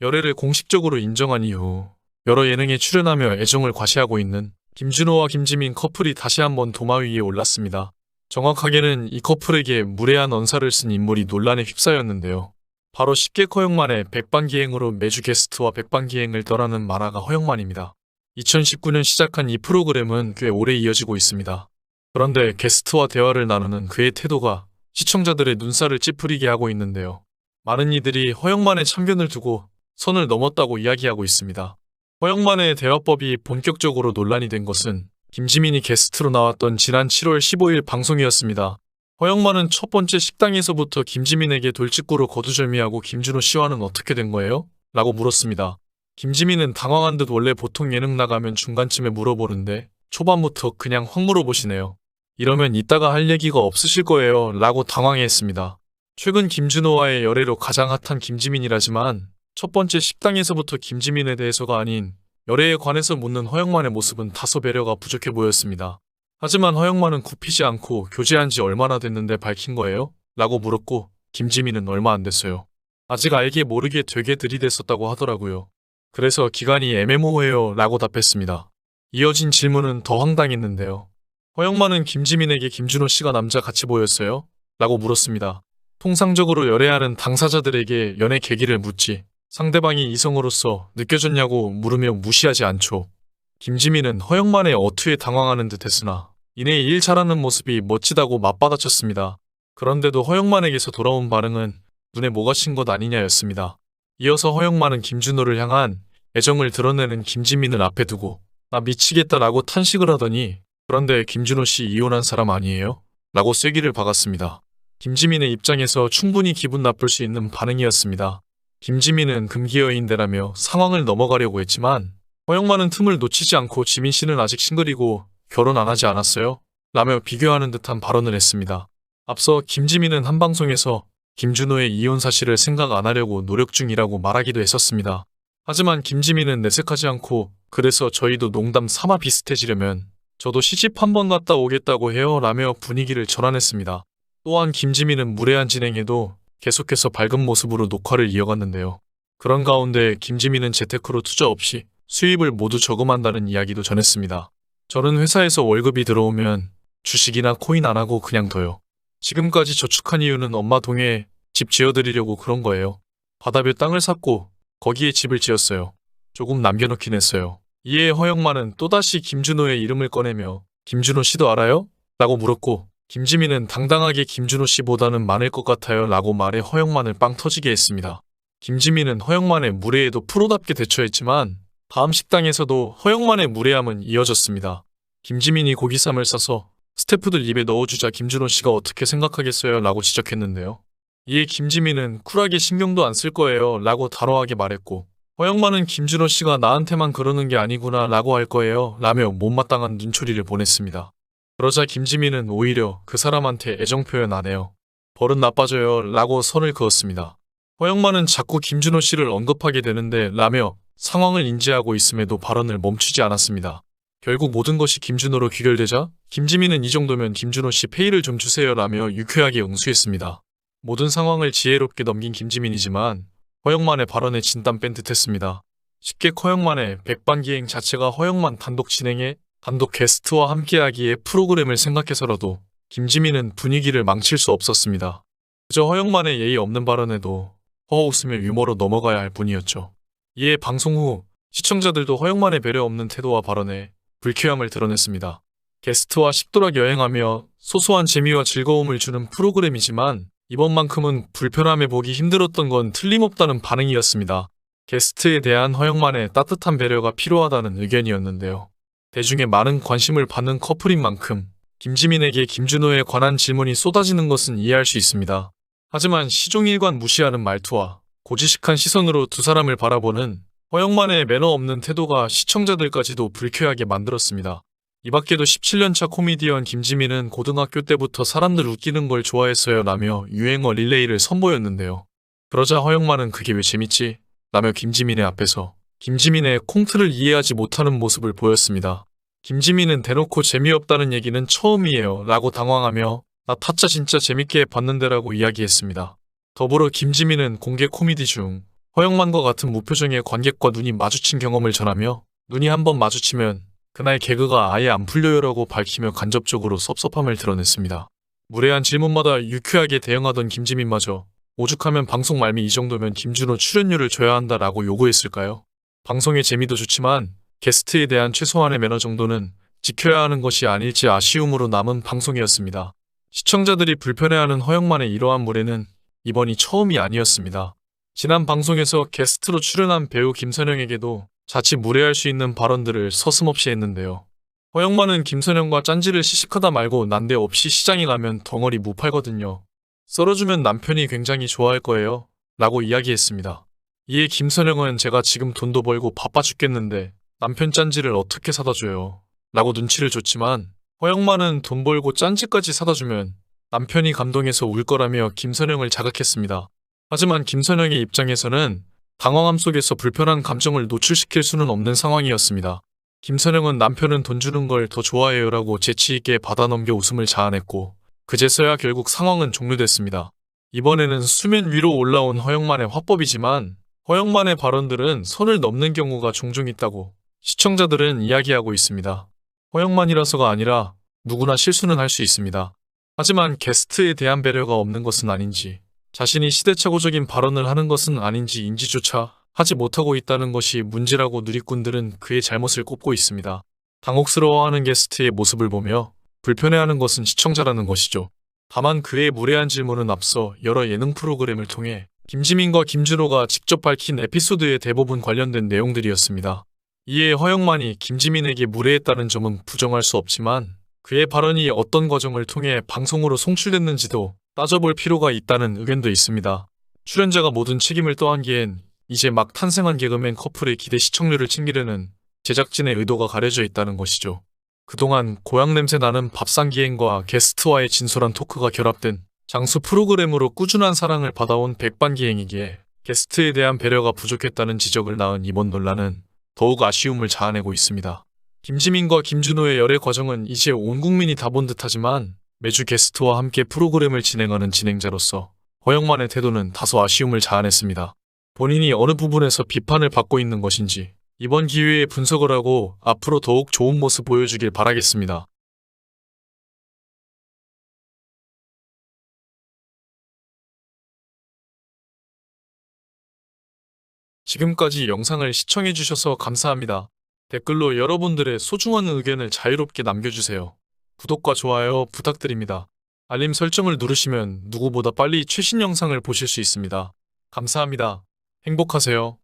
열애를 공식적으로 인정한 이후 여러 예능에 출연하며 애정을 과시하고 있는 김준호와 김지민 커플이 다시 한번 도마 위에 올랐습니다. 정확하게는 이 커플에게 무례한 언사를 쓴 인물이 논란에 휩싸였는데요. 바로 10개 허영만의 백반기행으로 매주 게스트와 백반기행을 떠나는 만화가 허영만입니다. 2019년 시작한 이 프로그램은 꽤 오래 이어지고 있습니다. 그런데 게스트와 대화를 나누는 그의 태도가 시청자들의 눈살을 찌푸리게 하고 있는데요. 많은 이들이 허영만의 참견을 두고 선을 넘었다고 이야기하고 있습니다. 허영만의 대화법이 본격적으로 논란이 된 것은 김지민이 게스트로 나왔던 지난 7월 15일 방송이었습니다. 허영만은 첫 번째 식당에서부터 김지민에게 돌직구로 거두절미하고 김준호 씨와는 어떻게 된 거예요? 라고 물었습니다. 김지민은 당황한 듯 원래 보통 예능 나가면 중간쯤에 물어보는데 초반부터 그냥 확 물어보시네요. 이러면 이따가 할 얘기가 없으실 거예요 라고 당황해했습니다. 최근 김준호와의 열애로 가장 핫한 김지민이라지만 첫 번째 식당에서부터 김지민에 대해서가 아닌 열애에 관해서 묻는 허영만의 모습은 다소 배려가 부족해 보였습니다. 하지만 허영만은 굽히지 않고 교제한 지 얼마나 됐는데 밝힌 거예요? 라고 물었고 김지민은 얼마 안 됐어요. 아직 알게 모르게 되게 들이댔었다고 하더라고요. 그래서 기간이 애매모호해요 라고 답했습니다. 이어진 질문은 더 황당했는데요. 허영만은 김지민에게 김준호 씨가 남자 같이 보였어요? 라고 물었습니다. 통상적으로 열애하는 당사자들에게 연애 계기를 묻지 상대방이 이성으로서 느껴졌냐고 물으며 무시하지 않죠. 김지민은 허영만의 어투에 당황하는 듯 했으나 이내 일 잘하는 모습이 멋지다고 맞받아쳤습니다. 그런데도 허영만에게서 돌아온 반응은 눈에 뭐가 친 것 아니냐였습니다. 이어서 허영만은 김준호를 향한 애정을 드러내는 김지민을 앞에 두고 나 미치겠다라고 탄식을 하더니 그런데 김준호 씨 이혼한 사람 아니에요? 라고 쐐기를 박았습니다. 김지민의 입장에서 충분히 기분 나쁠 수 있는 반응이었습니다. 김지민은 금기어인데라며 상황을 넘어가려고 했지만 허영만은 틈을 놓치지 않고 지민 씨는 아직 싱글이고 결혼 안 하지 않았어요? 라며 비교하는 듯한 발언을 했습니다. 앞서 김지민은 한 방송에서 김준호의 이혼 사실을 생각 안 하려고 노력 중이라고 말하기도 했었습니다. 하지만 김지민은 내색하지 않고 그래서 저희도 농담 삼아 비슷해지려면 저도 시집 한번 갔다 오겠다고 해요 라며 분위기를 전환했습니다. 또한 김지민은 무례한 진행에도 계속해서 밝은 모습으로 녹화를 이어갔는데요. 그런 가운데 김지민은 재테크로 투자 없이 수입을 모두 저금한다는 이야기도 전했습니다. 저는 회사에서 월급이 들어오면 주식이나 코인 안 하고 그냥 둬요. 지금까지 저축한 이유는 엄마 동해에 집 지어드리려고 그런 거예요. 바다뷰 땅을 샀고 거기에 집을 지었어요. 조금 남겨놓긴 했어요. 이에 허영만은 또다시 김준호의 이름을 꺼내며 김준호 씨도 알아요? 라고 물었고 김지민은 당당하게 김준호 씨보다는 많을 것 같아요 라고 말해 허영만을 빵 터지게 했습니다. 김지민은 허영만의 무례에도 프로답게 대처했지만 다음 식당에서도 허영만의 무례함은 이어졌습니다. 김지민이 고기쌈을 싸서 스태프들 입에 넣어주자 김준호 씨가 어떻게 생각하겠어요 라고 지적했는데요. 이에 김지민은 쿨하게 신경도 안 쓸 거예요 라고 단호하게 말했고 허영만은 김준호 씨가 나한테만 그러는 게 아니구나 라고 할 거예요 라며 못마땅한 눈초리를 보냈습니다. 그러자 김지민은 오히려 그 사람한테 애정 표현 안 해요. 버릇 나빠져요 라고 선을 그었습니다. 허영만은 자꾸 김준호 씨를 언급하게 되는데 라며 상황을 인지하고 있음에도 발언을 멈추지 않았습니다. 결국 모든 것이 김준호로 귀결되자 김지민은 이 정도면 김준호 씨 페이를 좀 주세요 라며 유쾌하게 응수했습니다. 모든 상황을 지혜롭게 넘긴 김지민이지만 허영만의 발언에 진땀 뺀 듯했습니다. 쉽게 허영만의 백반기행 자체가 허영만 단독 진행에 단독 게스트와 함께하기에 프로그램을 생각해서라도 김지민은 분위기를 망칠 수 없었습니다. 그저 허영만의 예의 없는 발언에도 허허웃으며 유머로 넘어가야 할 뿐이었죠. 이에 방송 후 시청자들도 허영만의 배려 없는 태도와 발언에 불쾌함을 드러냈습니다. 게스트와 식도락 여행하며 소소한 재미와 즐거움을 주는 프로그램이지만 이번만큼은 불편함에 보기 힘들었던 건 틀림없다는 반응이었습니다. 게스트에 대한 허영만의 따뜻한 배려가 필요하다는 의견이었는데요. 대중의 많은 관심을 받는 커플인 만큼 김지민에게 김준호에 관한 질문이 쏟아지는 것은 이해할 수 있습니다. 하지만 시종일관 무시하는 말투와 고지식한 시선으로 두 사람을 바라보는 허영만의 매너 없는 태도가 시청자들까지도 불쾌하게 만들었습니다. 이 밖에도 17년차 코미디언 김지민은 고등학교 때부터 사람들 웃기는 걸 좋아했어요 라며 유행어 릴레이를 선보였는데요. 그러자 허영만은 그게 왜 재밌지? 라며 김지민의 앞에서 김지민의 콩트를 이해하지 못하는 모습을 보였습니다. 김지민은 대놓고 재미없다는 얘기는 처음이에요 라고 당황하며 나 타짜 진짜 재밌게 봤는데라고 이야기했습니다. 더불어 김지민은 공개 코미디 중 허영만과 같은 무표정의 관객과 눈이 마주친 경험을 전하며 눈이 한번 마주치면 그날 개그가 아예 안 풀려요라고 밝히며 간접적으로 섭섭함을 드러냈습니다. 무례한 질문마다 유쾌하게 대응하던 김지민마저 오죽하면 방송 말미 이 정도면 김준호 출연료를 줘야 한다라고 요구했을까요? 방송의 재미도 좋지만 게스트에 대한 최소한의 매너 정도는 지켜야 하는 것이 아닐지 아쉬움으로 남은 방송이었습니다. 시청자들이 불편해하는 허영만의 이러한 무례는 이번이 처음이 아니었습니다. 지난 방송에서 게스트로 출연한 배우 김선영에게도 자칫 무례할 수 있는 발언들을 서슴없이 했는데요. 허영만은 김선영과 짠지를 시식하다 말고 난데없이 시장에 가면 덩어리 무 팔거든요. 썰어주면 남편이 굉장히 좋아할 거예요. 라고 이야기했습니다. 이에 김선영은 제가 지금 돈도 벌고 바빠 죽겠는데 남편 짠지를 어떻게 사다 줘요? 라고 눈치를 줬지만 허영만은 돈 벌고 짠지까지 사다 주면 남편이 감동해서 울 거라며 김선영을 자극했습니다. 하지만 김선영의 입장에서는 당황함 속에서 불편한 감정을 노출시킬 수는 없는 상황이었습니다. 김선영은 남편은 돈 주는 걸 더 좋아해요 라고 재치있게 받아넘겨 웃음을 자아냈고 그제서야 결국 상황은 종료됐습니다. 이번에는 수면 위로 올라온 허영만의 화법이지만 허영만의 발언들은 선을 넘는 경우가 종종 있다고 시청자들은 이야기하고 있습니다. 허영만이라서가 아니라 누구나 실수는 할 수 있습니다. 하지만 게스트에 대한 배려가 없는 것은 아닌지 자신이 시대착오적인 발언을 하는 것은 아닌지 인지조차 하지 못하고 있다는 것이 문제라고 누리꾼들은 그의 잘못을 꼽고 있습니다. 당혹스러워하는 게스트의 모습을 보며 불편해하는 것은 시청자라는 것이죠. 다만 그의 무례한 질문은 앞서 여러 예능 프로그램을 통해 김지민과 김준호가 직접 밝힌 에피소드의 대부분 관련된 내용들이었습니다. 이에 허영만이 김지민에게 무례했다는 점은 부정할 수 없지만 그의 발언이 어떤 과정을 통해 방송으로 송출됐는지도 따져볼 필요가 있다는 의견도 있습니다. 출연자가 모든 책임을 떠안기엔 이제 막 탄생한 개그맨 커플의 기대 시청률을 챙기려는 제작진의 의도가 가려져 있다는 것이죠. 그동안 고향 냄새 나는 밥상기행과 게스트와의 진솔한 토크가 결합된 장수 프로그램으로 꾸준한 사랑을 받아온 백반기행이기에 게스트에 대한 배려가 부족했다는 지적을 낳은 이번 논란은 더욱 아쉬움을 자아내고 있습니다. 김지민과 김준호의 열애 과정은 이제 온 국민이 다 본 듯하지만 매주 게스트와 함께 프로그램을 진행하는 진행자로서 허영만의 태도는 다소 아쉬움을 자아냈습니다. 본인이 어느 부분에서 비판을 받고 있는 것인지 이번 기회에 분석을 하고 앞으로 더욱 좋은 모습 보여주길 바라겠습니다. 지금까지 영상을 시청해주셔서 감사합니다. 댓글로 여러분들의 소중한 의견을 자유롭게 남겨주세요. 구독과 좋아요 부탁드립니다. 알림 설정을 누르시면 누구보다 빨리 최신 영상을 보실 수 있습니다. 감사합니다. 행복하세요.